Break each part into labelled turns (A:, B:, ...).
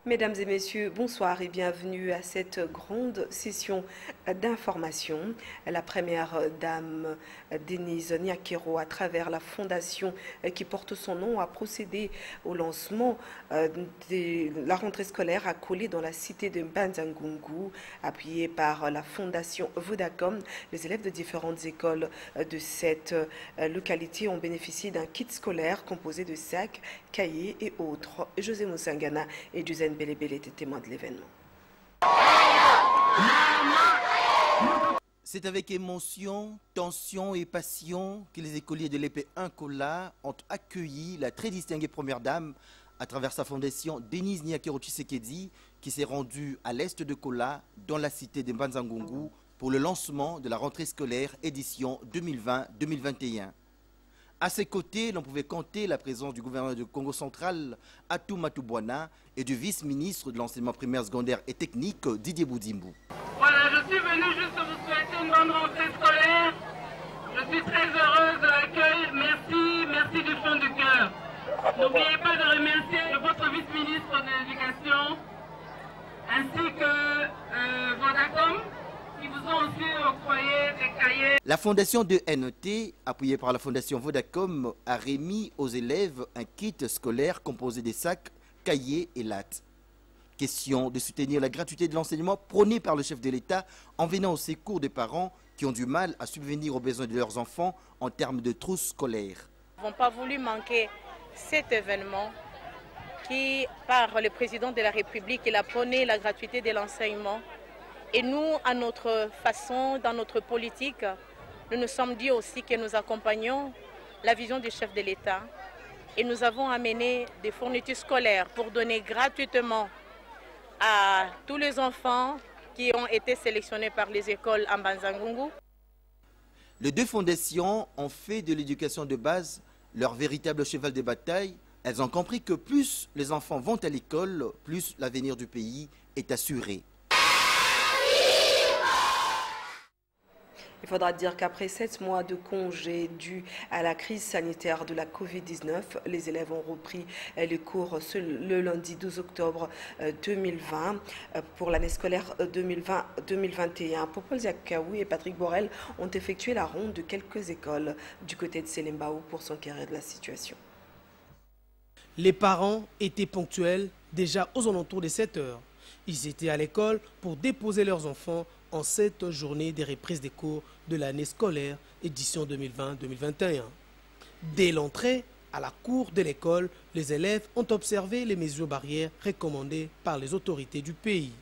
A: Mesdames et messieurs, bonsoir et bienvenue à cette grande session d'information. La première dame Denise Nyakero, à travers la fondation qui porte son nom, a procédé au lancement de la rentrée scolaire à Kolé dans la cité de Mbanza-Ngungu, appuyée par la fondation Vodacom. Les élèves de différentes écoles de cette localité ont bénéficié d'un kit scolaire composé de sacs, cahiers et autres. José Moussangana et Duzen Belébélé étaient témoins de l'événement.
B: C'est avec émotion, tension et passion que les écoliers de l'EP1 Kola ont accueilli la très distinguée première dame à travers sa fondation Denise Nyakero Tshisekedi qui s'est rendue à l'est de Kola dans la cité de Mbanza-Ngungu pour le lancement de la rentrée scolaire édition 2020-2021. À ses côtés, l'on pouvait compter la présence du gouverneur du Congo central, Atou Matubwana, et du vice-ministre de l'enseignement primaire, secondaire et technique, Didier Boudimbu.
C: Voilà, je suis venue juste vous souhaiter une bonne rentrée scolaire. Je suis très heureuse de l'accueil. Merci, merci du fond du cœur. N'oubliez pas de remercier votre vice-ministre de l'Éducation, ainsi que Vodacom, qui vous ont aussi octroyé des cahiers.
B: La fondation de NET, appuyée par la fondation Vodacom, a remis aux élèves un kit scolaire composé des sacs, cahiers et lattes. Question de soutenir la gratuité de l'enseignement prônée par le chef de l'État en venant au secours des parents qui ont du mal à subvenir aux besoins de leurs enfants en termes de trousses scolaires.
D: Nous n'avons pas voulu manquer cet événement qui, par le président de la République, il a prôné la gratuité de l'enseignement. Et nous, à notre façon, dans notre politique, nous nous sommes dit aussi que nous accompagnons la vision du chef de l'État. Et nous avons amené des fournitures scolaires pour donner gratuitement à tous les enfants qui ont été sélectionnés par les écoles en Mbanza-Ngungu.
B: Les deux fondations ont fait de l'éducation de base leur véritable cheval de bataille. Elles ont compris que plus les enfants vont à l'école, plus l'avenir du pays est assuré.
A: Il faudra dire qu'après 7 mois de congé dû à la crise sanitaire de la Covid-19, les élèves ont repris les cours le lundi 12 octobre 2020 pour l'année scolaire 2020-2021. Popol Zakaoui et Patrick Borel ont effectué la ronde de quelques écoles du côté de Selembao pour s'enquérir de la situation.
E: Les parents étaient ponctuels déjà aux alentours des 7 heures. Ils étaient à l'école pour déposer leurs enfants en cette journée des reprises des cours de l'année scolaire édition 2020-2021. Dès l'entrée à la cour de l'école, les élèves ont observé les mesures barrières recommandées par les autorités du pays.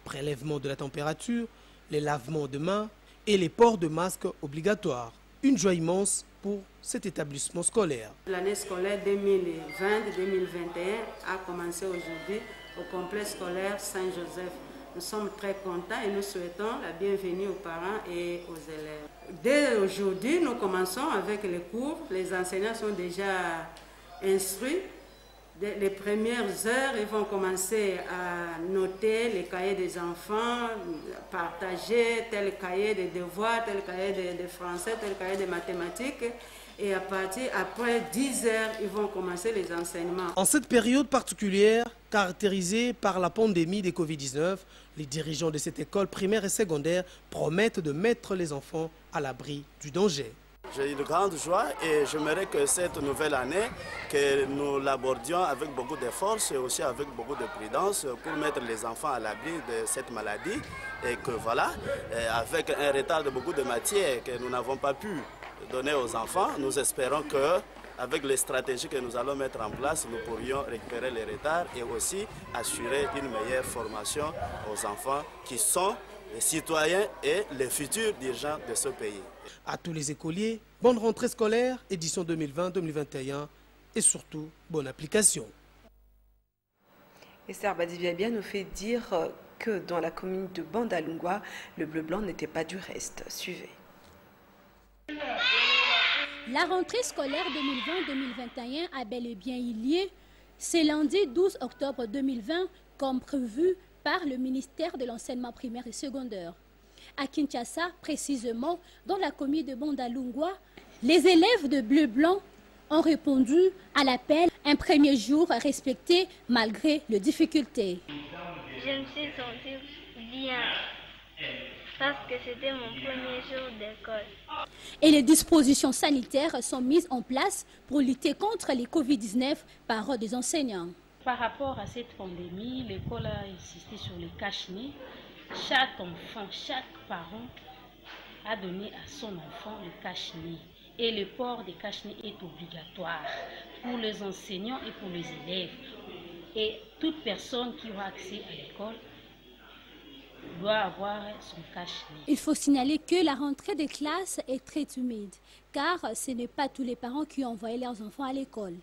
E: Prélèvement de la température, les lavements de mains et les ports de masques obligatoires. Une joie immense pour cet établissement scolaire.
F: L'année scolaire 2020-2021 a commencé aujourd'hui au complexe scolaire Saint-Joseph. Nous sommes très contents et nous souhaitons la bienvenue aux parents et aux élèves. Dès aujourd'hui, nous commençons avec les cours. Les enseignants sont déjà instruits. Dès les premières heures, ils vont commencer à noter les cahiers des enfants, partager tel cahier de devoirs, tel cahier de français, tel cahier de mathématiques. Et après 10 heures, ils vont commencer les enseignements.
E: En cette période particulière, caractérisée par la pandémie de Covid-19, les dirigeants de cette école primaire et secondaire promettent de mettre les enfants à l'abri du danger.
G: J'ai eu de grande joie et j'aimerais que cette nouvelle année, que nous l'abordions avec beaucoup de force et aussi avec beaucoup de prudence pour mettre les enfants à l'abri de cette maladie. Et que voilà, avec un retard de beaucoup de matières que nous n'avons pas pu donner aux enfants, nous espérons que avec les stratégies que nous allons mettre en place, nous pourrions récupérer les retards et aussi assurer une meilleure formation aux enfants qui sont les citoyens et les futurs dirigeants de ce pays.
E: À tous les écoliers, bonne rentrée scolaire, édition 2020-2021 et surtout, bonne application.
A: Esther Badiviabia nous fait dire que dans la commune de Bandalungwa, le bleu-blanc n'était pas du reste. Suivez.
H: La rentrée scolaire 2020-2021 a bel et bien eu lieu. C'est lundi 12 octobre 2020, comme prévu par le ministère de l'enseignement primaire et secondaire. À Kinshasa, précisément, dans la commune de Bandalungwa, les élèves de bleu-blanc ont répondu à l'appel un premier jour respecté malgré les difficultés.
I: Je me suis sentie bien parce que c'était mon premier jour d'école.
H: Et les dispositions sanitaires sont mises en place pour lutter contre les Covid-19 par des enseignants.
J: Par rapport à cette pandémie, l'école a insisté sur les cache-nez. Chaque enfant, chaque parent a donné à son enfant le cache-nez. Et le port des cache-nez est obligatoire pour les enseignants et pour les élèves. Et toute personne qui aura accès à l'école doit avoir son cache-nez.
H: Il faut signaler que la rentrée des classes est très humide, car ce n'est pas tous les parents qui ont envoyé leurs enfants à l'école.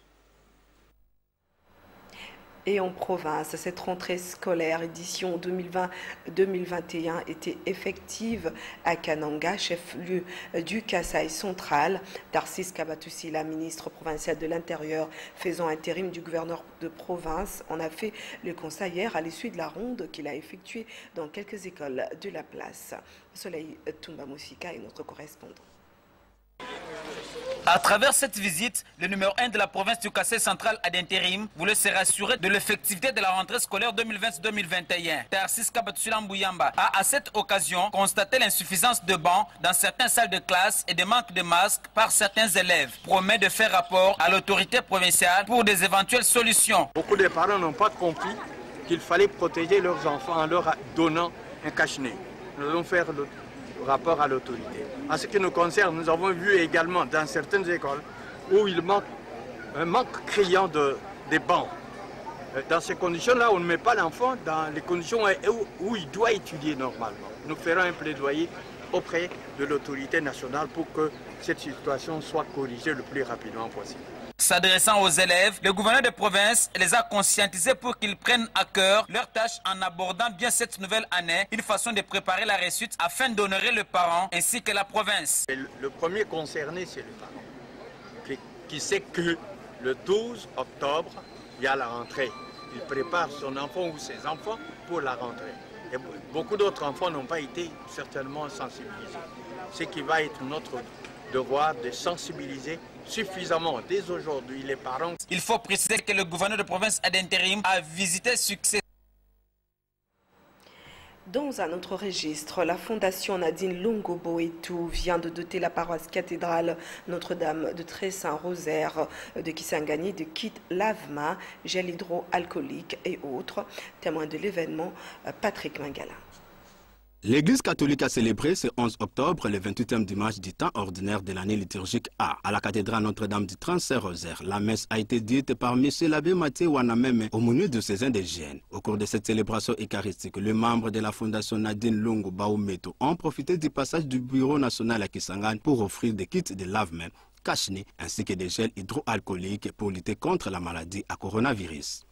A: Et en province, cette rentrée scolaire édition 2020-2021 était effective à Kananga, chef-lieu du Kasaï central. Tarsis Kabatoussi, la ministre provinciale de l'Intérieur, faisant intérim du gouverneur de province, en a fait le constat hier à l'issue de la ronde qu'il a effectuée dans quelques écoles de la place. Soleil Tumba Moussika est notre correspondant.
K: À travers cette visite, le numéro 1 de la province du Kasaï central à d'intérim voulait se rassurer de l'effectivité de la rentrée scolaire 2020-2021. Tarsis Kabatoussi Mbuyamba a à cette occasion constaté l'insuffisance de bancs dans certaines salles de classe et des manques de masques par certains élèves. Promet de faire rapport à l'autorité provinciale pour des éventuelles solutions.
L: Beaucoup de parents n'ont pas compris qu'il fallait protéger leurs enfants en leur donnant un cache-nez. Nous allons faire le rapport à l'autorité. En ce qui nous concerne, nous avons vu également dans certaines écoles où il manque un manque criant de bancs. Dans ces conditions-là, on ne met pas l'enfant dans les conditions où il doit étudier normalement. Nous ferons un plaidoyer auprès de l'autorité nationale pour que cette situation soit corrigée le plus rapidement possible.
K: S'adressant aux élèves, le gouverneur de province les a conscientisés pour qu'ils prennent à cœur leur tâche en abordant bien cette nouvelle année, une façon de préparer la réussite afin d'honorer le parent ainsi que la province.
L: Le premier concerné, c'est le parent, qui sait que le 12 octobre, il y a la rentrée. Il prépare son enfant ou ses enfants pour la rentrée. Et beaucoup d'autres enfants n'ont pas été certainement sensibilisés. Ce qui va être notre devoir de sensibiliser suffisamment dès aujourd'hui les parents.
K: Il faut préciser que le gouverneur de province ad intérim a visité succès.
A: Dans un autre registre, la fondation Nadine Longo-Boetou vient de doter la paroisse cathédrale Notre-Dame de Très-Saint-Rosaire de Kisangani de kits lave-mains, gel hydroalcoolique et autres. Témoin de l'événement, Patrick Mangala.
M: L'Église catholique a célébré ce 11 octobre le 28e dimanche du temps ordinaire de l'année liturgique A. À la cathédrale Notre-Dame du Très-Saint-Rosaire, la messe a été dite par M. l'abbé Mathieu Wanameme au menu de ses indigènes. Au cours de cette célébration eucharistique, les membres de la fondation Nadine Longo Baometo ont profité du passage du bureau national à Kisangani pour offrir des kits de lave-mains, cache-nez ainsi que des gels hydroalcooliques pour lutter contre la maladie à coronavirus.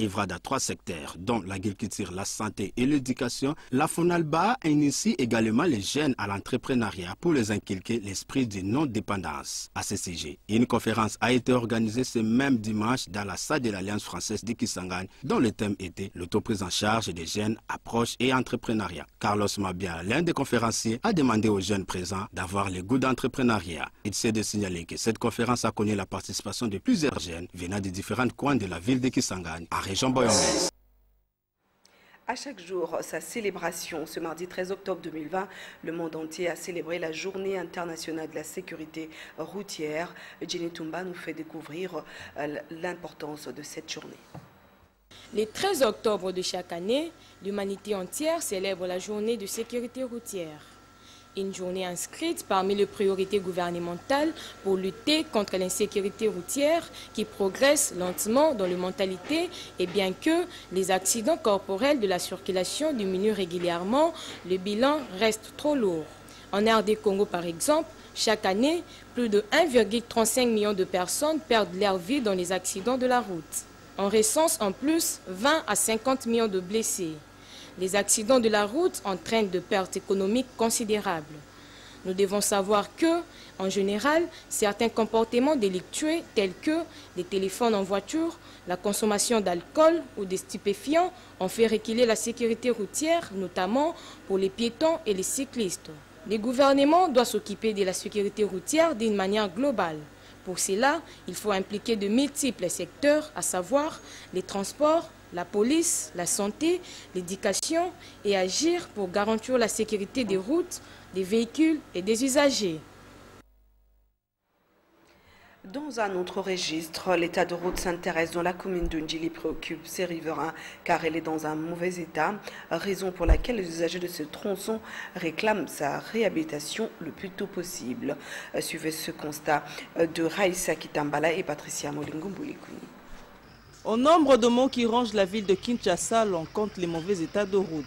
M: Œuvre à 3 secteurs, dont l'agriculture, la santé et l'éducation, la FONALBA initie également les jeunes à l'entrepreneuriat pour les inculquer l'esprit de non-dépendance. À ce sujet, une conférence a été organisée ce même dimanche dans la salle de l'Alliance française de Kisangani, dont le thème était l'autoprise en charge des jeunes, approche et entrepreneuriat. Carlos Mabia, l'un des conférenciers, a demandé aux jeunes présents d'avoir le goût d'entrepreneuriat. Il s'est de signaler que cette conférence a connu la participation de plusieurs jeunes venant de différents coins de la ville de Kisangani, à région Boyonnaise.
A: À chaque jour, sa célébration. Ce mardi 13 octobre 2020, le monde entier a célébré la Journée internationale de la sécurité routière. Jenny Tumba nous fait découvrir l'importance de cette journée.
N: Le 13 octobre de chaque année, l'humanité entière célèbre la Journée de sécurité routière. Une journée inscrite parmi les priorités gouvernementales pour lutter contre l'insécurité routière qui progresse lentement dans les mentalités et bien que les accidents corporels de la circulation diminuent régulièrement, le bilan reste trop lourd. En RD Congo par exemple, chaque année, plus de 1,35 million de personnes perdent leur vie dans les accidents de la route. On recense en plus 20 à 50 millions de blessés. Les accidents de la route entraînent de pertes économiques considérables. Nous devons savoir que, en général, certains comportements délictueux tels que les téléphones en voiture, la consommation d'alcool ou des stupéfiants ont fait reculer la sécurité routière, notamment pour les piétons et les cyclistes. Le gouvernement doit s'occuper de la sécurité routière d'une manière globale. Pour cela, il faut impliquer de multiples secteurs, à savoir les transports, la police, la santé, l'éducation et agir pour garantir la sécurité des routes, des véhicules et des usagers.
A: Dans un autre registre, l'état de route s'intéresse dont la commune de Ndjili préoccupe ses riverains car elle est dans un mauvais état, raison pour laquelle les usagers de ce tronçon réclament sa réhabilitation le plus tôt possible. Suivez ce constat de Raïssa Kitambala et Patricia Molingo-Mboulikuni.
O: Au nombre de mots qui rongent la ville de Kinshasa, l'on compte les mauvais états de route.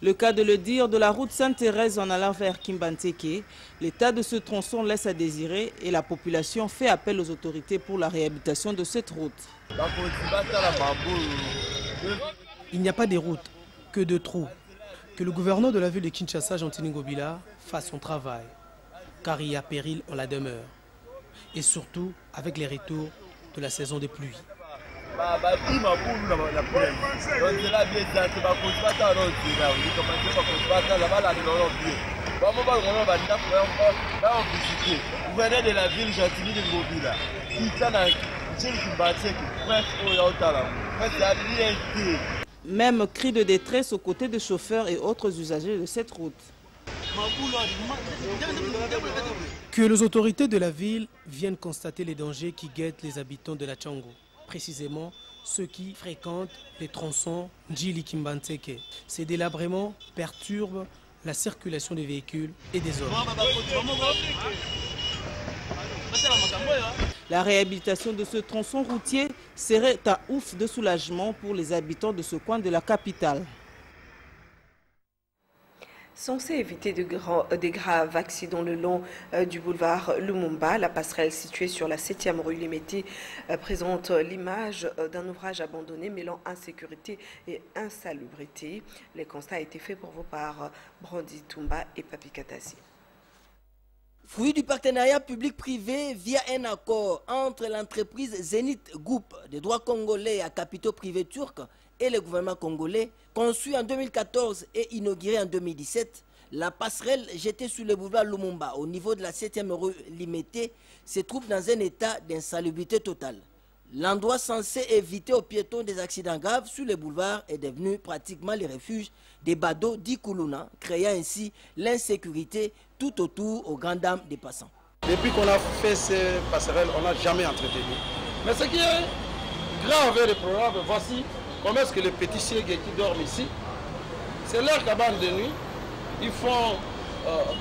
O: Le cas de le dire de la route Sainte-Thérèse en allant vers Kimbanteke, l'état de ce tronçon laisse à désirer et la population fait appel aux autorités pour la réhabilitation de cette route.
E: Il n'y a pas de route, que de trous. Que le gouverneur de la ville de Kinshasa, Jean-Tini Ngobila, fasse son travail, car il y a péril en la demeure. Et surtout avec les retours de la saison des pluies.
O: Même cri de détresse aux côtés des chauffeurs et autres usagers de cette route.
E: Que les autorités de la ville viennent constater les dangers qui guettent les habitants de la Tchango. Précisément ceux qui fréquentent les tronçons Ndjili Kimbanteke. Ces délabrements perturbent la circulation des véhicules et des hommes.
O: La réhabilitation de ce tronçon routier serait un ouf de soulagement pour les habitants de ce coin de la capitale.
A: Censé éviter des graves accidents le long du boulevard Lumumba, la passerelle située sur la 7e rue Limeti présente l'image d'un ouvrage abandonné mêlant insécurité et insalubrité. Le constat a été fait pour vous par Brandi Tumba et Papi Katasi.
P: Fruit du partenariat public-privé via un accord entre l'entreprise Zenith Group de droit congolais à capitaux privés turcs et le gouvernement congolais, conçu en 2014 et inauguré en 2017, la passerelle jetée sur le boulevard Lumumba au niveau de la 7e rue Limete se trouve dans un état d'insalubrité totale. L'endroit censé éviter aux piétons des accidents graves sur le boulevard est devenu pratiquement le refuge des badauds d'Ikuluna, créant ainsi l'insécurité tout autour aux grandes dames des passants.
Q: Depuis qu'on a fait ces passerelles, on n'a jamais entretenu. Mais ce qui est grave avec le programme, voici comment est-ce que les petits sièges qui dorment ici, c'est leur cabane de nuit, ils font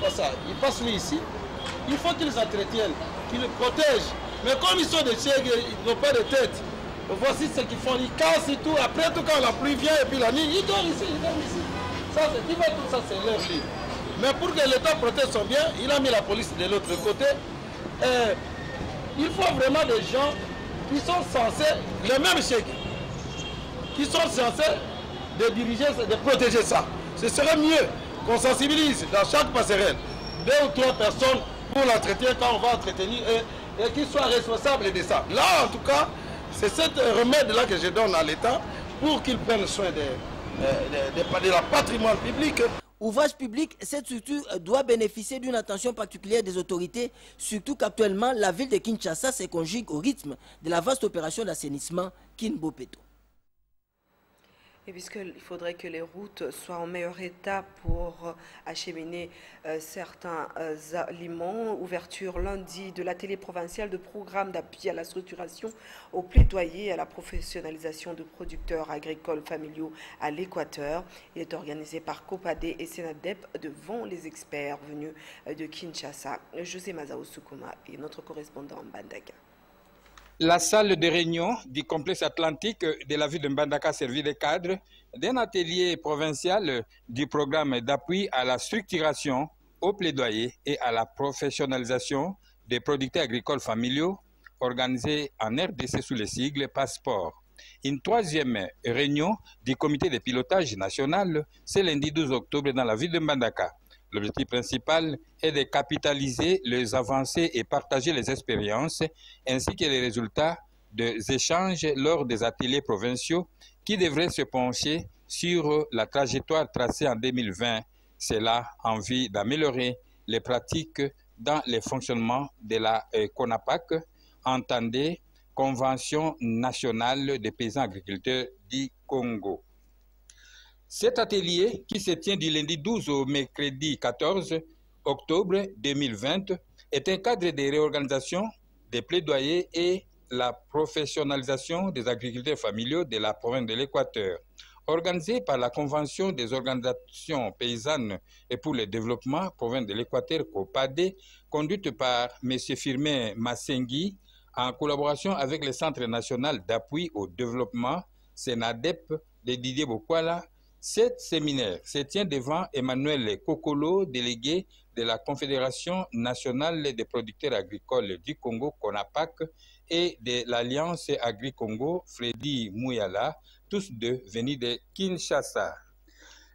Q: ça, ils passent nuit ici, il faut qu'ils entretiennent, qu'ils les protègent. Mais comme ils sont des sièges, ils n'ont pas de tête. Voici ce qu'ils font, ils cassent et tout. Après tout, quand la pluie vient et puis la nuit, ils dorment ici, ils dorment ici. Ça, tout ça, c'est leur lit. Mais pour que l'État protège son bien, il a mis la police de l'autre côté. Il faut vraiment des gens qui sont censés, les mêmes chèques, qui sont censés de diriger, de protéger ça. Ce serait mieux qu'on sensibilise dans chaque passerelle 2 ou 3 personnes pour l'entretien quand on va entretenir et qu'ils soient responsables de ça. Là, en tout cas, c'est ce remède-là que je donne à l'État pour qu'il prenne soin de la patrimoine public.
P: Ouvrage public, cette structure doit bénéficier d'une attention particulière des autorités, surtout qu'actuellement, la ville de Kinshasa se conjugue au rythme de la vaste opération d'assainissement Kinbopeto.
A: Et puisqu'il faudrait que les routes soient en meilleur état pour acheminer certains aliments, ouverture lundi de l'atelier provincial de programme d'appui à la structuration, au plaidoyer à la professionnalisation de producteurs agricoles familiaux à l'Équateur. Il est organisé par COPADE et Senadep devant les experts venus de Kinshasa. José Mazao Soukouma est notre correspondant en Mbandaka.
R: La salle de réunion du complexe atlantique de la ville de Mbandaka servit de cadre d'un atelier provincial du programme d'appui à la structuration, au plaidoyer et à la professionnalisation des producteurs agricoles familiaux organisé en RDC sous le sigle Passeport. Une troisième réunion du comité de pilotage national, c'est lundi 12 octobre dans la ville de Mbandaka. L'objectif principal est de capitaliser les avancées et partager les expériences ainsi que les résultats des échanges lors des ateliers provinciaux qui devraient se pencher sur la trajectoire tracée en 2020. C'est là en vue d'améliorer les pratiques dans le fonctionnement de la CONAPAC, entendez Convention nationale des paysans agriculteurs du Congo. Cet atelier, qui se tient du lundi 12 au mercredi 14 octobre 2020, est un cadre de réorganisation, des plaidoyers et la professionnalisation des agriculteurs familiaux de la province de l'Équateur. Organisé par la Convention des organisations paysannes et pour le développement, province de l'Équateur, COPADE, conduite par M. Firmin Massengui, en collaboration avec le Centre national d'appui au développement, Senadep, de Didier Bokwala. Cet séminaire se tient devant Emmanuel Kokolo, délégué de la Confédération nationale des producteurs agricoles du Congo, CONAPAC, et de l'Alliance Agri-Congo, Freddy Mouyala, tous deux venus de Kinshasa.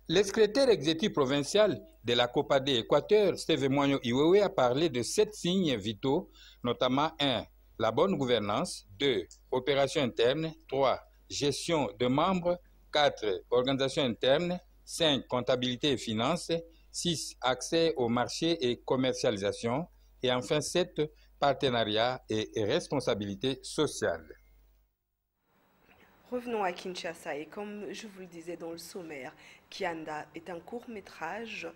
R: Le secrétaire exécutif provincial de la COPADE Équateur, Steve Moigno Iwewe, a parlé de 7 signes vitaux, notamment 1. La bonne gouvernance, 2. Opération interne, 3. Gestion de membres, 4. Organisation interne, 5. Comptabilité et finances, 6. Accès au marché et commercialisation, et enfin 7. Partenariat et responsabilité sociale.
A: Revenons à Kinshasa et comme je vous le disais dans le sommaire, Kianda est un court-métrage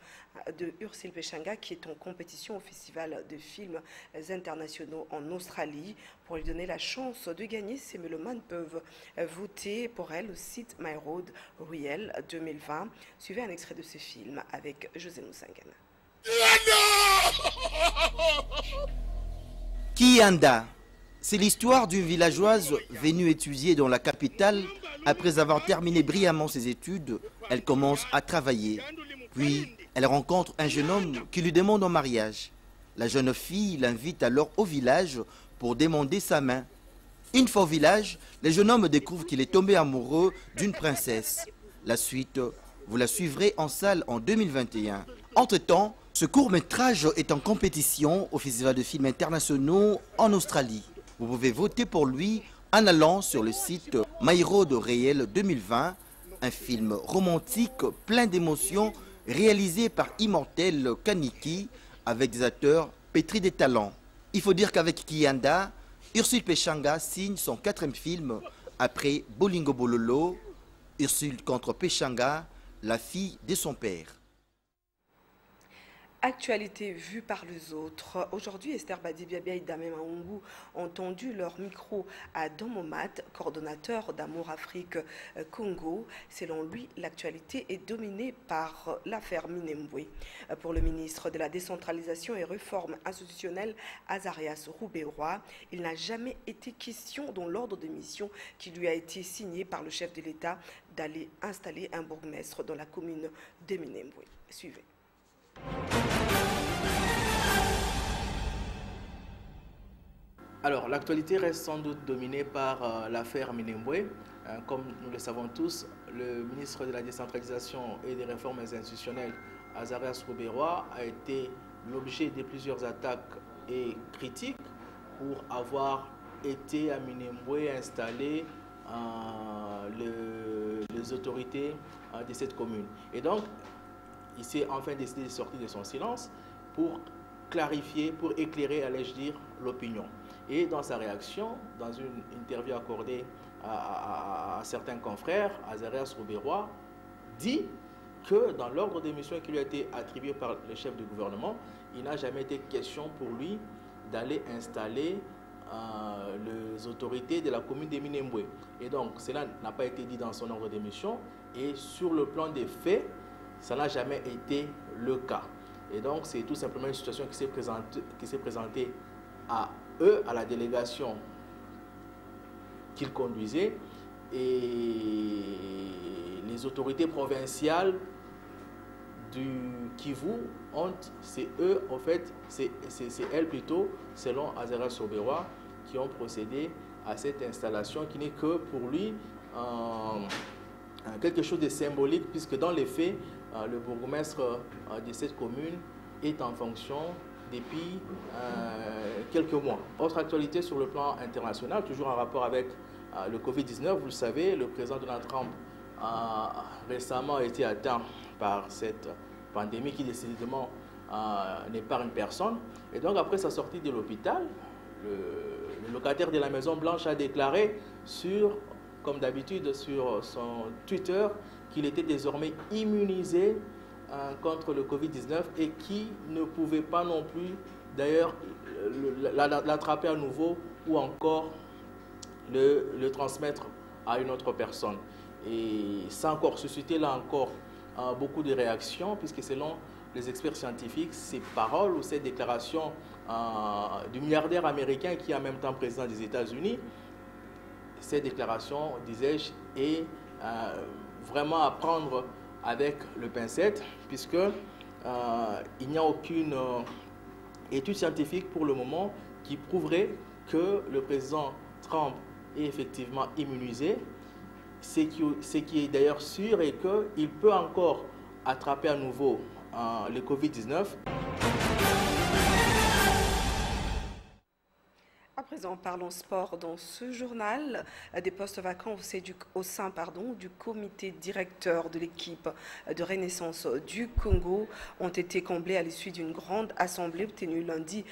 A: de Ursule Pechanga qui est en compétition au Festival de films internationaux en Australie. Pour lui donner la chance de gagner, ces mélomanes peuvent voter pour elle au site My Road Ruel 2020. Suivez un extrait de ce film avec José Moussangana.
B: Kianda, c'est l'histoire d'une villageoise venue étudier dans la capitale. Après avoir terminé brillamment ses études, elle commence à travailler. Puis, elle rencontre un jeune homme qui lui demande en mariage. La jeune fille l'invite alors au village pour demander sa main. Une fois au village, le jeune homme découvre qu'il est tombé amoureux d'une princesse. La suite, vous la suivrez en salle en 2021. Entre-temps, ce court-métrage est en compétition au Festival de films internationaux en Australie. Vous pouvez voter pour lui en allant sur le site My Road Réel 2020, un film romantique plein d'émotions réalisé par Immortel Kaniki avec des acteurs pétris de talent. Il faut dire qu'avec Kianda, Ursule Pechanga signe son 4e film après Bolingo Bololo, Ursule contre Pechanga, la fille de son père.
A: Actualité vue par les autres. Aujourd'hui, Esther Badibiabia et Damé Maungu ont tendu leur micro à Domomat, coordonnateur d'Amour Afrique Congo. Selon lui, l'actualité est dominée par l'affaire Minembwe. Pour le ministre de la Décentralisation et Réforme institutionnelle, Azarias Rouberoy, il n'a jamais été question dans l'ordre de mission qui lui a été signé par le chef de l'État d'aller installer un bourgmestre dans la commune de Minembwe. Suivez.
S: Alors, l'actualité reste sans doute dominée par l'affaire Minembwe. Comme nous le savons tous, le ministre de la Décentralisation et des Réformes institutionnelles, Azarias Rouberoy, a été l'objet de plusieurs attaques et critiques pour avoir été à Minembwe installer les autorités de cette commune. Et donc, il s'est enfin décidé de sortir de son silence pour clarifier, pour éclairer, allais-je dire, l'opinion. Et dans sa réaction, dans une interview accordée à certains confrères, Azarias Rouberois, dit que dans l'ordre des missions qui lui a été attribué par le chef du gouvernement, il n'a jamais été question pour lui d'aller installer les autorités de la commune de Minembwe. Et donc, cela n'a pas été dit dans son ordre des missions. Et sur le plan des faits, ça n'a jamais été le cas. Et donc, c'est tout simplement une situation qui s'est présentée à eux, à la délégation qu'ils conduisaient. Et les autorités provinciales du Kivu c'est eux, en fait, c'est elles plutôt, selon Azarias Rouberois, qui ont procédé à cette installation qui n'est que pour lui quelque chose de symbolique, puisque dans les faits, le bourgmestre de cette commune est en fonction depuis quelques mois. Autre actualité sur le plan international, toujours en rapport avec le Covid-19, vous le savez, le président Donald Trump a récemment été atteint par cette pandémie qui décidément n'épargne personne. Et donc après sa sortie de l'hôpital, le locataire de la Maison Blanche a déclaré comme d'habitude sur son Twitter, qu'il était désormais immunisé contre le Covid-19 et qui ne pouvait pas non plus d'ailleurs l'attraper à nouveau ou encore le transmettre à une autre personne. Et ça a encore suscité là encore beaucoup de réactions, puisque selon les experts scientifiques, ces paroles ou ces déclarations du milliardaire américain qui est en même temps président des États-Unis, ces déclarations, disais-je, est vraiment à prendre avec le pincette, puisque il n'y a aucune étude scientifique pour le moment qui prouverait que le président Trump est effectivement immunisé. Ce qui est d'ailleurs sûr est qu'il peut encore attraper à nouveau le Covid-19.
A: À présent, parlons sport dans ce journal. Des postes vacants au sein du comité directeur de l'équipe de Renaissance du Congo ont été comblés à l'issue d'une grande assemblée tenue lundi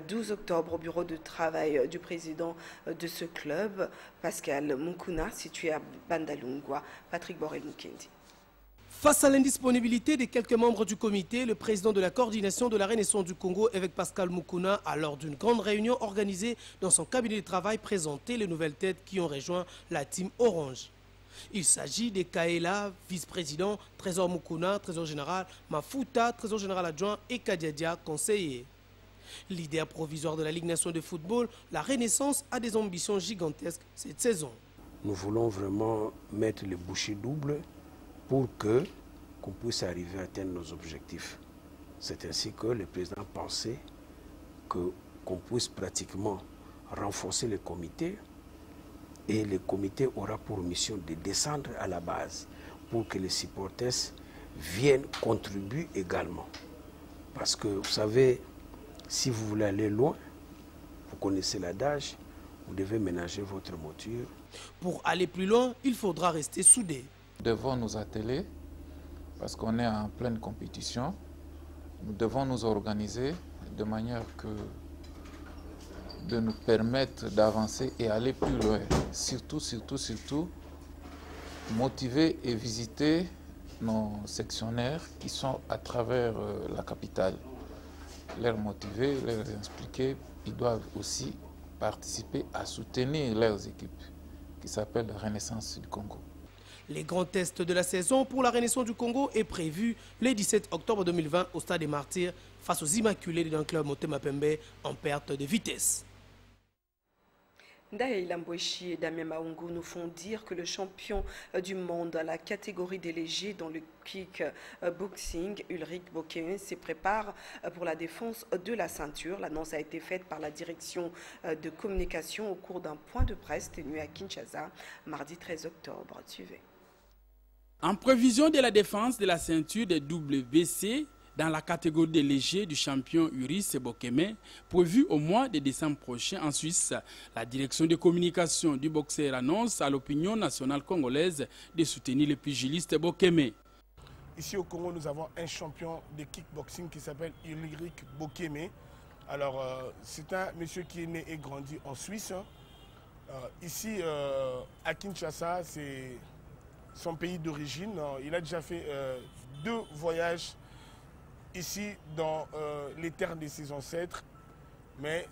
A: 12 octobre au bureau de travail du président de ce club, Pascal Mukuna, situé à Bandalungwa. Patrick Borel-Mukendi.
E: Face à l'indisponibilité des quelques membres du comité, le président de la coordination de la Renaissance du Congo, évêque Pascal Mukuna, a lors d'une grande réunion organisée dans son cabinet de travail présenté les nouvelles têtes qui ont rejoint la team Orange. Il s'agit de Kaela, vice-président, Trésor Mukuna, trésor général, Mafuta, trésor général adjoint et Kadiadia, conseiller. Leader provisoire de la Ligue nationale de football, la Renaissance a des ambitions gigantesques cette saison.
T: Nous voulons vraiment mettre les bouchées doubles pour qu'on puisse arriver à atteindre nos objectifs. C'est ainsi que le président pensait qu'on puisse pratiquement renforcer le comité, et le comité aura pour mission de descendre à la base pour que les supporters viennent contribuer également. Parce que vous savez, si vous voulez aller loin, vous connaissez l'adage, vous devez ménager votre monture.
E: Pour aller plus loin, il faudra rester soudés.
U: Nous devons nous atteler parce qu'on est en pleine compétition. Nous devons nous organiser de manière de nous permettre d'avancer et aller plus loin. Surtout, motiver et visiter nos sectionnaires qui sont à travers la capitale. Les motiver, les expliquer, ils doivent aussi participer à soutenir leurs équipes qui s'appellent la Renaissance du Congo.
E: Les grands tests de la saison pour la Renaissance du Congo est prévu le 17 octobre 2020 au Stade des Martyrs face aux Immaculés d'un club Motema Pembe en perte de vitesse.
A: Ndaye Lambouechi et Damien Maungu nous font dire que le champion du monde à la catégorie des légers dans le kickboxing, Ulrich Bokeme, se prépare pour la défense de la ceinture. L'annonce a été faite par la direction de communication au cours d'un point de presse tenu à Kinshasa mardi 13 octobre. Suivez.
V: En prévision de la défense de la ceinture des WBC dans la catégorie des légers du champion Ulrich Bokeme, prévu au mois de décembre prochain en Suisse, la direction de communication du boxeur annonce à l'opinion nationale congolaise de soutenir le pugiliste Bokeme.
W: Ici au Congo, nous avons un champion de kickboxing qui s'appelle Ulrich Bokeme. Alors, c'est un monsieur qui est né et grandi en Suisse. Ici, à Kinshasa, c'est son pays d'origine. Il a déjà fait 2 voyages ici dans les terres de ses ancêtres. Mais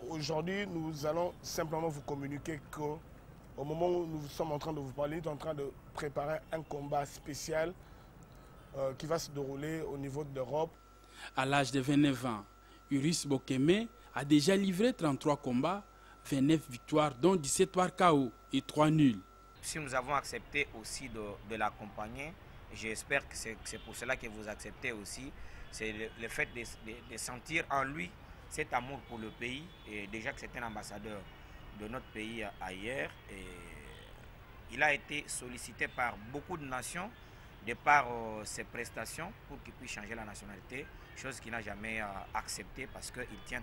W: aujourd'hui, nous allons simplement vous communiquer qu'au moment où nous sommes en train de vous parler, nous sommes en train de préparer un combat spécial qui va se dérouler au niveau de l'Europe.
V: À l'âge de 29 ans, Uris Bokeme a déjà livré 33 combats, 29 victoires, dont 17 par KO et 3 nuls.
C: Si nous avons accepté aussi de l'accompagner, j'espère que c'est pour cela que vous acceptez aussi, c'est le fait de sentir en lui cet amour pour le pays, et déjà que c'est un ambassadeur de notre pays ailleurs. Et il a été sollicité par beaucoup de nations de par ses prestations pour qu'il puisse changer la nationalité, chose qu'il n'a jamais acceptée parce qu'il tient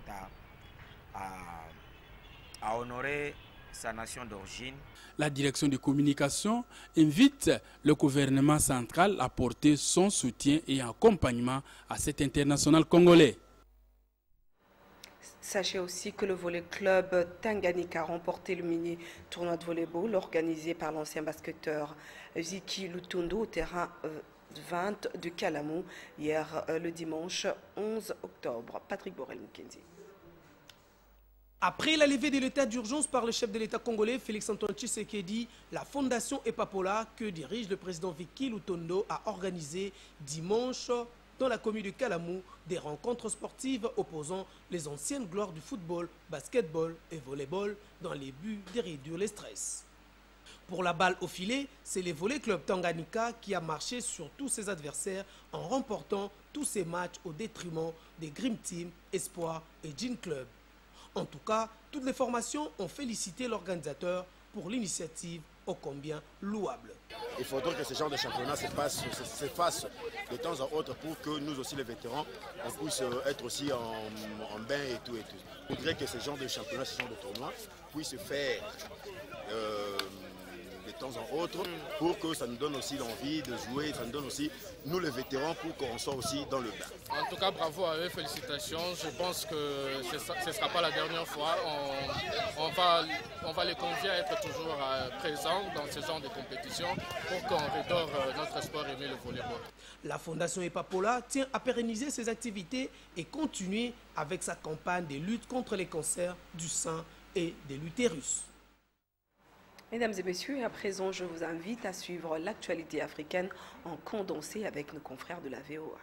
C: à honorer sa nation d'origine.
V: La direction de communication invite le gouvernement central à porter son soutien et accompagnement à cet international congolais.
A: Sachez aussi que le volley club Tanganyika a remporté le mini tournoi de volleyball organisé par l'ancien basketteur Ziki Lutondo au terrain 20 de Kalamou hier le dimanche 11 octobre. Patrick Borel-Mukenzi.
E: Après la levée de l'état d'urgence par le chef de l'État congolais, Félix-Antoine Tshisekedi, la fondation Epapola, que dirige le président Ziki Lutondo, a organisé dimanche dans la commune de Kalamou des rencontres sportives opposant les anciennes gloires du football, basketball et volleyball dans les buts de réduire les stress. Pour la balle au filet, c'est le volley club Tanganyika qui a marché sur tous ses adversaires en remportant tous ses matchs au détriment des Grim Team, Espoir et Jean Club. En tout cas, toutes les formations ont félicité l'organisateur pour l'initiative ô combien louable.
D: Il faudrait que ce genre de championnat se fasse de temps en autre pour que nous aussi les vétérans, on puisse être aussi en bain et tout. Il faudrait que ce genre de championnat, ce genre de tournoi puisse se faire de temps en autre pour que ça nous donne aussi l'envie de jouer, ça nous donne aussi, nous les vétérans, pour qu'on soit aussi dans le bain.
F: En tout cas, bravo à eux, félicitations. Je pense que ce ne sera pas la dernière fois. On va les convier à être toujours présents dans ce genre de compétition pour qu'on redore notre sport aimé, le volleyball.
E: La Fondation Epapola tient à pérenniser ses activités et continuer avec sa campagne de lutte contre les cancers du sein et de l'utérus.
A: Mesdames et messieurs, à présent, je vous invite à suivre l'actualité africaine en condensé avec nos confrères de la VOA.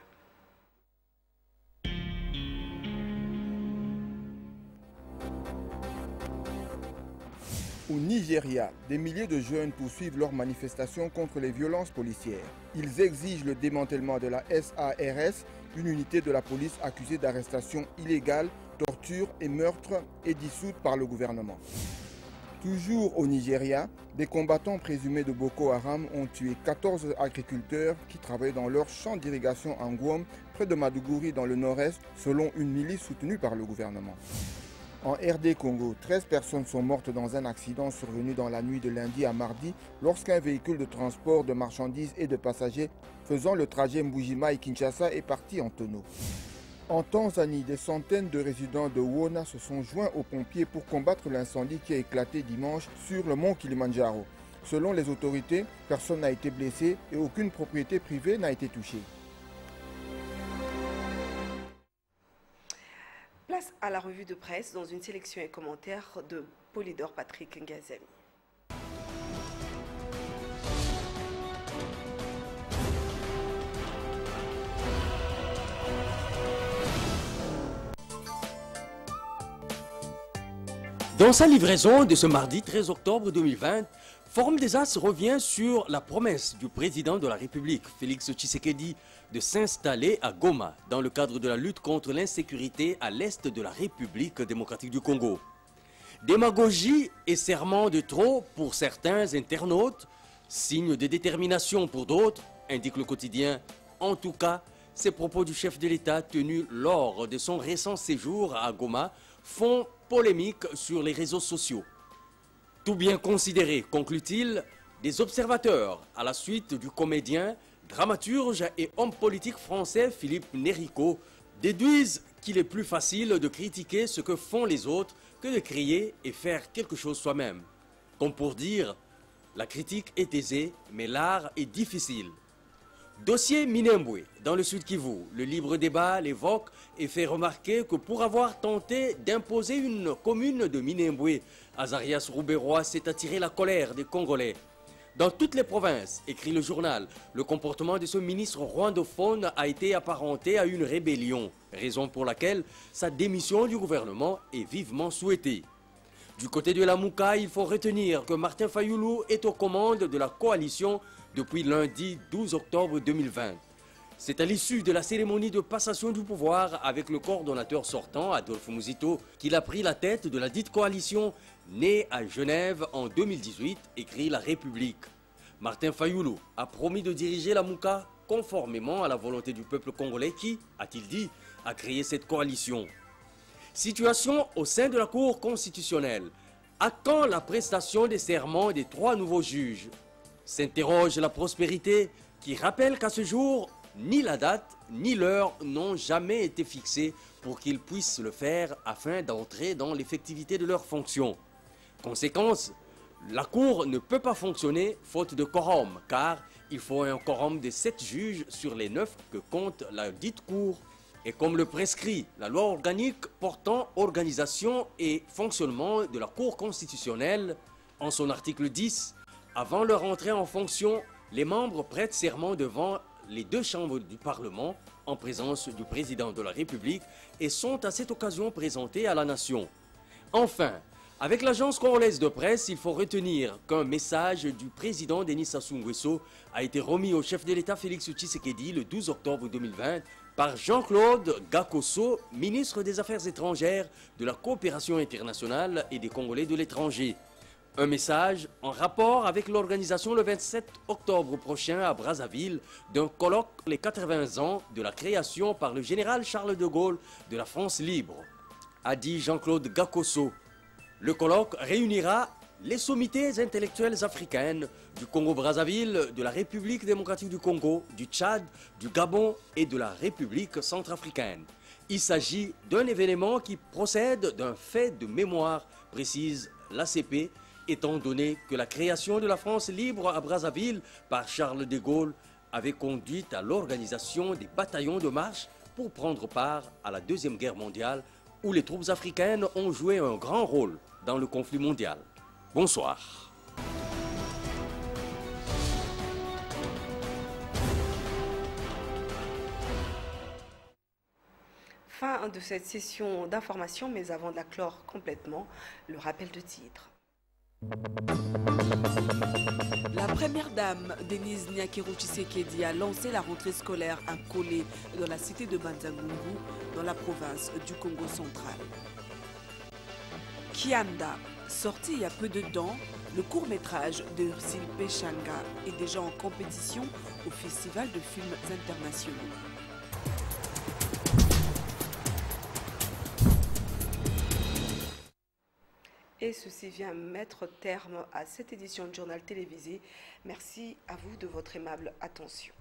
X: Au Nigeria, des milliers de jeunes poursuivent leurs manifestations contre les violences policières. Ils exigent le démantèlement de la SARS, une unité de la police accusée d'arrestations illégales, torture et meurtres et dissoute par le gouvernement. Toujours au Nigeria, des combattants présumés de Boko Haram ont tué 14 agriculteurs qui travaillaient dans leur champ d'irrigation en Gwom, près de Maiduguri dans le nord-est, selon une milice soutenue par le gouvernement. En RD Congo, 13 personnes sont mortes dans un accident survenu dans la nuit de lundi à mardi lorsqu'un véhicule de transport de marchandises et de passagers faisant le trajet Mbujima-Kinshasa est parti en tonneau. En Tanzanie, des centaines de résidents de Wona se sont joints aux pompiers pour combattre l'incendie qui a éclaté dimanche sur le mont Kilimandjaro. Selon les autorités, personne n'a été blessé et aucune propriété privée n'a été touchée.
A: Place à la revue de presse dans une sélection et commentaires de Polydor Patrick Ngazemi.
Y: Dans sa livraison de ce mardi 13 octobre 2020, Forum des As revient sur la promesse du président de la République, Félix Tshisekedi, de s'installer à Goma dans le cadre de la lutte contre l'insécurité à l'est de la République démocratique du Congo. Démagogie et serment de trop pour certains internautes, signe de détermination pour d'autres, indique le quotidien. En tout cas, ces propos du chef de l'État tenus lors de son récent séjour à Goma font polémique sur les réseaux sociaux. Tout bien considéré, conclut-il, des observateurs à la suite du comédien, dramaturge et homme politique français Philippe Nérico déduisent qu'il est plus facile de critiquer ce que font les autres que de crier et faire quelque chose soi-même. Comme pour dire, la critique est aisée, mais l'art est difficile. Dossier Minembwe, dans le Sud Kivu, le libre débat l'évoque et fait remarquer que pour avoir tenté d'imposer une commune de Minembwe, Azarias Rouberois s'est attiré la colère des Congolais. Dans toutes les provinces, écrit le journal, le comportement de ce ministre rwandophone a été apparenté à une rébellion, raison pour laquelle sa démission du gouvernement est vivement souhaitée. Du côté de la Mouka, il faut retenir que Martin Fayoulou est aux commandes de la coalition depuis lundi 12 octobre 2020. C'est à l'issue de la cérémonie de passation du pouvoir avec le coordonnateur sortant, Adolphe Mouzito, qu'il a pris la tête de la dite coalition née à Genève en 2018, écrit La République. Martin Fayoulou a promis de diriger la Mouka conformément à la volonté du peuple congolais qui, a-t-il dit, a créé cette coalition. Situation au sein de la Cour constitutionnelle. À quand la prestation des serments des 3 nouveaux juges? S'interroge la Prospérité qui rappelle qu'à ce jour, ni la date ni l'heure n'ont jamais été fixées pour qu'ils puissent le faire afin d'entrer dans l'effectivité de leurs fonctions. Conséquence, la Cour ne peut pas fonctionner faute de quorum, car il faut un quorum de 7 juges sur les 9 que compte la dite Cour. Et comme le prescrit la loi organique portant organisation et fonctionnement de la Cour constitutionnelle, en son article 10, avant leur entrée en fonction, les membres prêtent serment devant les 2 chambres du Parlement en présence du président de la République et sont à cette occasion présentés à la nation. Enfin, avec l'agence congolaise de presse, il faut retenir qu'un message du président Denis Sassou Nguesso a été remis au chef de l'État Félix Tshisekedi le 12 octobre 2020 par Jean-Claude Gakosso, ministre des Affaires étrangères, de la coopération internationale et des Congolais de l'étranger. Un message en rapport avec l'organisation le 27 octobre prochain à Brazzaville d'un colloque les 80 ans de la création par le général Charles de Gaulle de la France libre, a dit Jean-Claude Gakosso. Le colloque réunira les sommités intellectuelles africaines du Congo-Brazzaville, de la République démocratique du Congo, du Tchad, du Gabon et de la République centrafricaine. Il s'agit d'un événement qui procède d'un fait de mémoire, précise l'ACP, étant donné que la création de la France libre à Brazzaville par Charles de Gaulle avait conduit à l'organisation des bataillons de marche pour prendre part à la Deuxième Guerre mondiale, où les troupes africaines ont joué un grand rôle dans le conflit mondial. Bonsoir.
A: Fin de cette session d'information, mais avant de la clore complètement, le rappel de titre.
G: La première dame, Denise Nyakero Tshisekedi, a lancé la rentrée scolaire à Kolé dans la cité de Banzangungu, dans la province du Congo central. Kianda, sorti il y a peu de temps, le court-métrage de Ursule Péchanga est déjà en compétition au Festival de films internationaux.
A: Et ceci vient mettre terme à cette édition de journal télévisé. Merci à vous de votre aimable attention.